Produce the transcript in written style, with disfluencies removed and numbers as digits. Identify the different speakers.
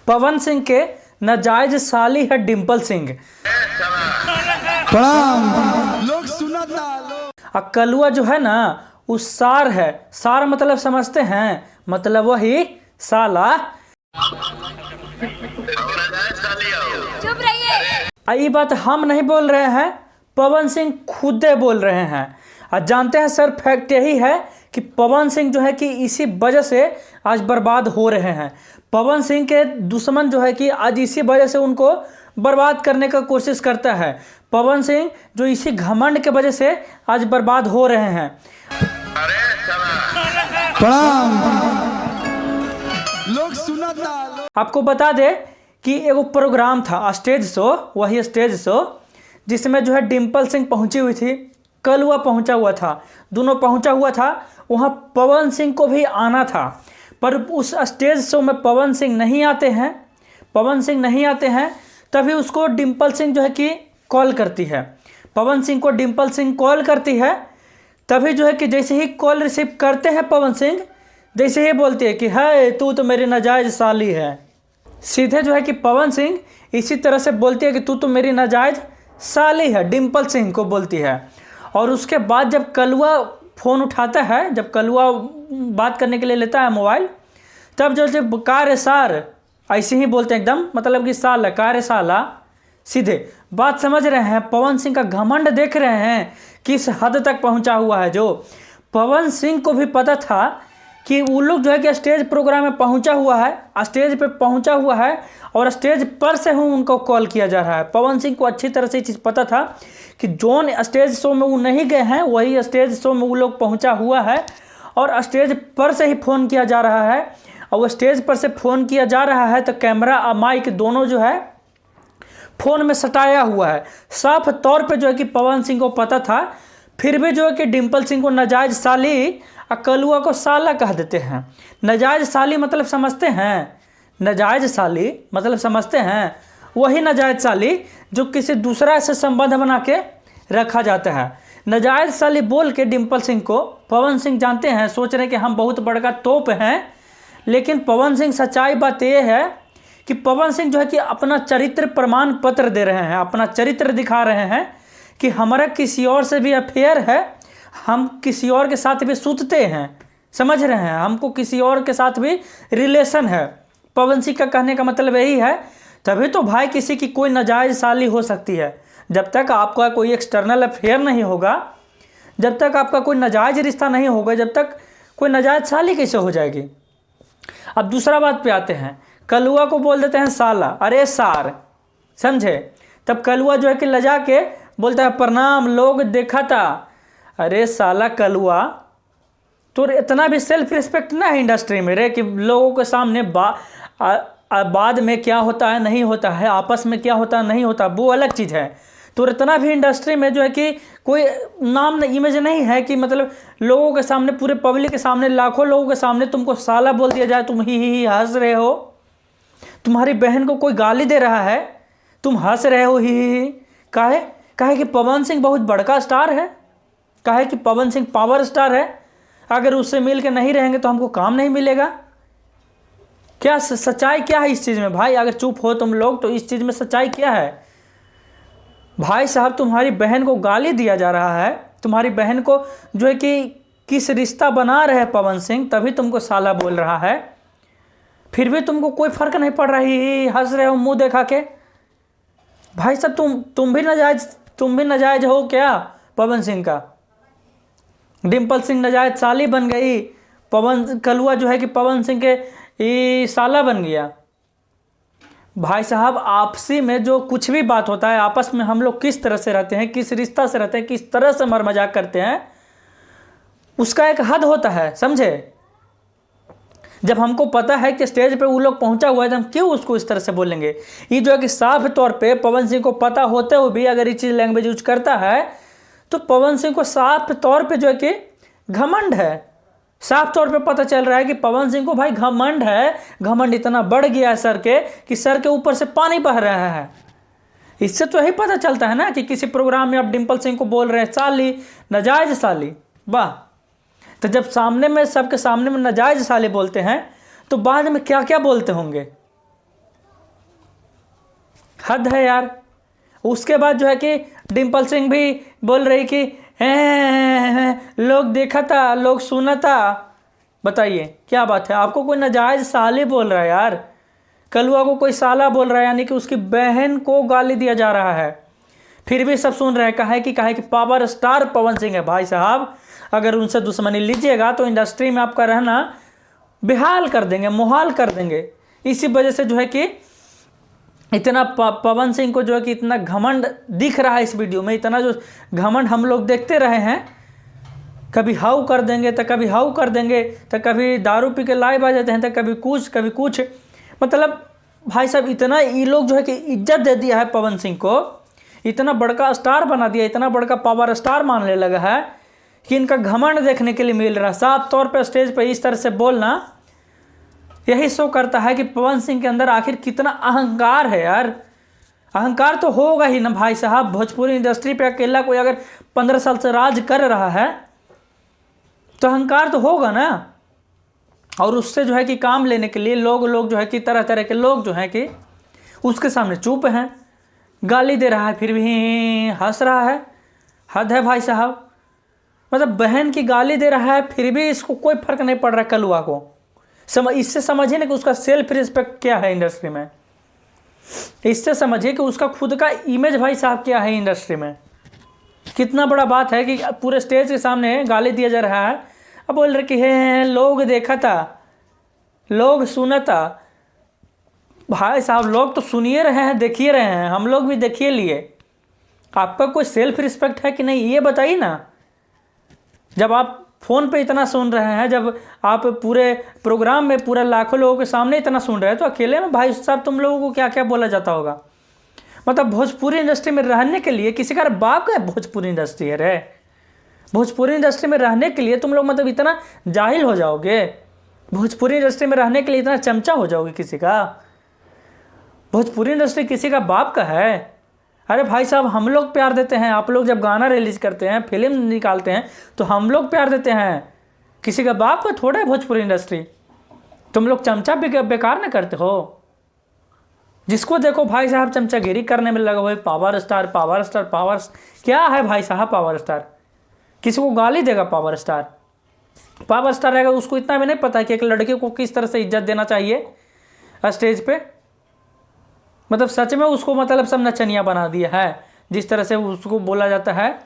Speaker 1: पवन सिंह के नाजायज साली है डिम्पल सिंह।
Speaker 2: लोग सुनता लोग।
Speaker 1: कलुआ जो है ना उस सार है। सार मतलब समझते हैं, मतलब वही साला।
Speaker 3: चुप रहिए।
Speaker 1: ये बात हम नहीं बोल रहे हैं, पवन सिंह खुदे बोल रहे हैं। और जानते हैं सर, फैक्ट यही है कि पवन सिंह जो है कि इसी वजह से आज बर्बाद हो रहे हैं। पवन सिंह के दुश्मन जो है कि आज इसी वजह से उनको बर्बाद करने का कोशिश करता है। पवन सिंह जो इसी घमंड के वजह से आज बर्बाद हो रहे हैं।
Speaker 2: लोग सुनता लोग।
Speaker 1: आपको बता दे कि एगो प्रोग्राम था स्टेज शो, वही स्टेज शो जिसमें जो है डिम्पल सिंह पहुंची हुई थी, कलुआ पहुंचा हुआ था, दोनों पहुंचा हुआ था। वहां पवन सिंह को भी आना था, पर उस स्टेज शो में पवन सिंह नहीं आते हैं। पवन सिंह नहीं आते हैं, तभी उसको डिम्पल सिंह जो है कि कॉल करती है। पवन सिंह को डिम्पल सिंह कॉल करती है, तभी जो है कि जैसे ही कॉल रिसीव करते हैं पवन सिंह, जैसे ही बोलती है कि है तू तो मेरी नाजायज साली है। सीधे जो है कि पवन सिंह इसी तरह से बोलती है कि तू तो मेरी नाजायज साली है, डिम्पल सिंह को बोलती है। और उसके बाद जब कलुआ फ़ोन उठाता है, जब कलुआ बात करने के लिए लेता है मोबाइल, तब जो जब कार सार ऐसे ही बोलते हैं एकदम, मतलब कि साला कार साला। सीधे बात समझ रहे हैं, पवन सिंह का घमंड देख रहे हैं किस हद तक पहुंचा हुआ है। जो पवन सिंह को भी पता था कि वो लोग जो है कि स्टेज प्रोग्राम में पहुंचा हुआ है, स्टेज पे पहुंचा हुआ है और स्टेज पर से हूँ उनको कॉल किया जा रहा है। पवन सिंह को अच्छी तरह से ये चीज़ पता था कि जोन स्टेज शो में वो नहीं गए हैं, वही स्टेज शो में वो लोग पहुंचा हुआ है और स्टेज पर से ही फ़ोन किया जा रहा है। और वो स्टेज पर से फ़ोन किया जा रहा है तो कैमरा और माइक दोनों जो है फ़ोन में सटाया हुआ है। साफ तौर पे जो है कि पवन सिंह को पता था, फिर भी जो है कि डिम्पल सिंह को नाजायज साली और कलुआ को साला कह देते हैं। नाजायज साली मतलब समझते हैं, नाजायज साली मतलब समझते हैं वही नाजायज साली जो किसी दूसरा से संबंध बना के रखा जाता है। नाजायज साली बोल के डिम्पल सिंह को पवन सिंह जानते हैं, सोच रहे हैं कि हम बहुत बड़का तोप हैं। लेकिन पवन सिंह सच्चाई बात यह है कि पवन सिंह जो है कि अपना चरित्र प्रमाण पत्र दे रहे हैं, अपना चरित्र दिखा रहे हैं कि हमारा किसी और से भी अफेयर है, हम किसी और के साथ भी सूतते हैं। समझ रहे हैं, हमको किसी और के साथ भी रिलेशन है। पवन सिंह का कहने का मतलब यही है। तभी तो भाई किसी की कोई नाजायज साली हो सकती है। जब तक आपका कोई एक्सटर्नल अफेयर नहीं होगा, जब तक आपका कोई नाजायज रिश्ता नहीं होगा, जब तक कोई नाजायज साली कैसे हो जाएगी। अब दूसरा बात पे आते हैं, कलुआ को बोल देते हैं साला, अरे सार, समझे। तब कलुआ जो है कि लजा के बोलता है प्रणाम लोग देखा था। अरे साला कलुआ, तो इतना भी सेल्फ रिस्पेक्ट ना है इंडस्ट्री में रे कि लोगों के सामने बाद में क्या होता है नहीं होता है, आपस में क्या होता है नहीं होता, वो अलग चीज़ है। तो इतना भी इंडस्ट्री में जो है कि कोई नाम इमेज नहीं है कि मतलब लोगों के सामने, पूरे पब्लिक के सामने, लाखों लोगों के सामने तुमको साला बोल दिया जाए, तुम ही हंस रहे हो। तुम्हारी बहन को कोई गाली दे रहा है, तुम हंस रहे हो ही। काहे कि पवन सिंह बहुत बड़का स्टार है, काहे कि पवन सिंह पावर स्टार है। अगर उससे मिल के नहीं रहेंगे तो हमको काम नहीं मिलेगा। क्या सच्चाई क्या है इस चीज़ में भाई? अगर चुप हो तुम लोग तो इस चीज़ में सच्चाई क्या है भाई साहब? तुम्हारी बहन को गाली दिया जा रहा है, तुम्हारी बहन को जो है कि किस रिश्ता बना रहे पवन सिंह, तभी तुमको साला बोल रहा है। फिर भी तुमको कोई फर्क नहीं पड़ रही, हंस रहे हो मुंह देखा के। भाई साहब तुम भी नाजायज हो क्या पवन सिंह का? डिम्पल सिंह नाजायज साली बन गई, कलुआ जो है कि पवन सिंह के साला बन गया। भाई साहब आपसी में जो कुछ भी बात होता है, आपस में हम लोग किस तरह से रहते हैं, किस रिश्ता से रहते हैं, किस तरह से मर मजाक करते हैं, उसका एक हद होता है, समझे। जब हमको पता है कि स्टेज पे वो लोग पहुंचा हुआ है तो हम क्यों उसको इस तरह से बोलेंगे। ये जो है कि साफ तौर पे पवन सिंह को पता होते हुए भी अगर ये चीज़ लैंग्वेज यूज करता है तो पवन सिंह को साफ तौर पे जो है कि घमंड है। साफ तौर पे पता चल रहा है कि पवन सिंह को भाई घमंड है। घमंड इतना बढ़ गया है सर के कि सर के ऊपर से पानी बह रहा है। इससे तो यही पता चलता है ना कि किसी प्रोग्राम में आप डिम्पल सिंह को बोल रहे हैं साली, नाजायज साली। वाह, तो जब सामने में सबके सामने में नाजायज साले बोलते हैं तो बाद में क्या क्या बोलते होंगे। हद है यार। उसके बाद जो है कि डिम्पल सिंह भी बोल रही कि लोग देखा था, लोग सुना था। बताइए क्या बात है, आपको कोई नाजायज़ साले बोल रहा है यार, कलुआ को कोई साला बोल रहा है, यानी कि उसकी बहन को गाली दिया जा रहा है, फिर भी सब सुन रहे हैं। कहा है कि पावर स्टार पवन सिंह है। भाई साहब अगर उनसे दुश्मनी लीजिएगा तो इंडस्ट्री में आपका रहना बेहाल कर देंगे, मुहाल कर देंगे। इसी वजह से जो है कि इतना पवन सिंह को जो है कि इतना घमंड दिख रहा है इस वीडियो में, इतना जो घमंड हम लोग देखते रहे हैं। कभी हाउ कर देंगे तो कभी हाउ कर देंगे, तो कभी दारू पी के लाइव आ जाते हैं, तो कभी कुछ मतलब भाई साहब इतना ये लोग जो है कि इज्जत दे दिया है पवन सिंह को, इतना बड़का स्टार बना दिया, इतना बड़का पावर स्टार मानने लगा है कि इनका घमंड देखने के लिए मिल रहा है। साफ तौर पर स्टेज पर इस तरह से बोलना यही शो करता है कि पवन सिंह के अंदर आखिर कितना अहंकार है यार। अहंकार तो होगा ही ना भाई साहब। भोजपुरी इंडस्ट्री पे अकेला कोई अगर 15 साल से राज कर रहा है तो अहंकार तो होगा ना। और उससे जो है कि काम लेने के लिए लोग जो है कि तरह तरह के लोग जो हैं कि उसके सामने चुप हैं, गाली दे रहा है फिर भी हंस रहा है। हद है भाई साहब। मतलब बहन की गाली दे रहा है फिर भी इसको कोई फर्क नहीं पड़ रहा कलुआ को। इससे समझिए ना कि उसका सेल्फ रिस्पेक्ट क्या है इंडस्ट्री में। इससे समझिए कि उसका खुद का इमेज भाई साहब क्या है इंडस्ट्री में। कितना बड़ा बात है कि पूरे स्टेज के सामने गाली दिया जा रहा है। अब बोल रहे कि हे लोग देखा था, लोग सुना था। भाई साहब लोग तो सुनिए रहे हैं, देखिए रहे हैं, हम लोग भी देखिए लिए। आपका कोई सेल्फ रिस्पेक्ट है कि नहीं ये बताइए ना। जब आप फ़ोन पे इतना सुन रहे हैं, जब आप पूरे प्रोग्राम में पूरे लाखों लोगों के सामने इतना सुन रहे हैं, तो अकेले में भाई साहब तुम लोगों को क्या क्या बोला जाता होगा। मतलब भोजपुरी इंडस्ट्री में रहने के लिए किसी का बाप का भोजपुरी इंडस्ट्री है रे। भोजपुरी इंडस्ट्री में रहने के लिए तुम लोग मतलब इतना जाहिल हो जाओगे। भोजपुरी इंडस्ट्री में रहने के लिए इतना चमचा हो जाओगे किसी का। भोजपुरी इंडस्ट्री किसी का बाप का है। अरे भाई साहब हम लोग प्यार देते हैं। आप लोग जब गाना रिलीज करते हैं, फिल्म निकालते हैं तो हम लोग प्यार देते हैं। किसी का बाप का थोड़ा है भोजपुरी इंडस्ट्री। तुम लोग चमचा बेकार ना करते हो। जिसको देखो भाई साहब चमचागिरी करने में लगा हुआ। पावर स्टार क्या है भाई साहब पावर स्टार। किसी को गाली देगा पावर स्टार रहेगा, उसको इतना भी नहीं पता कि एक लड़के को किस तरह से इज्जत देना चाहिए स्टेज पे। मतलब सच में उसको मतलब सब नचनिया बना दिया है जिस तरह से उसको बोला जाता है।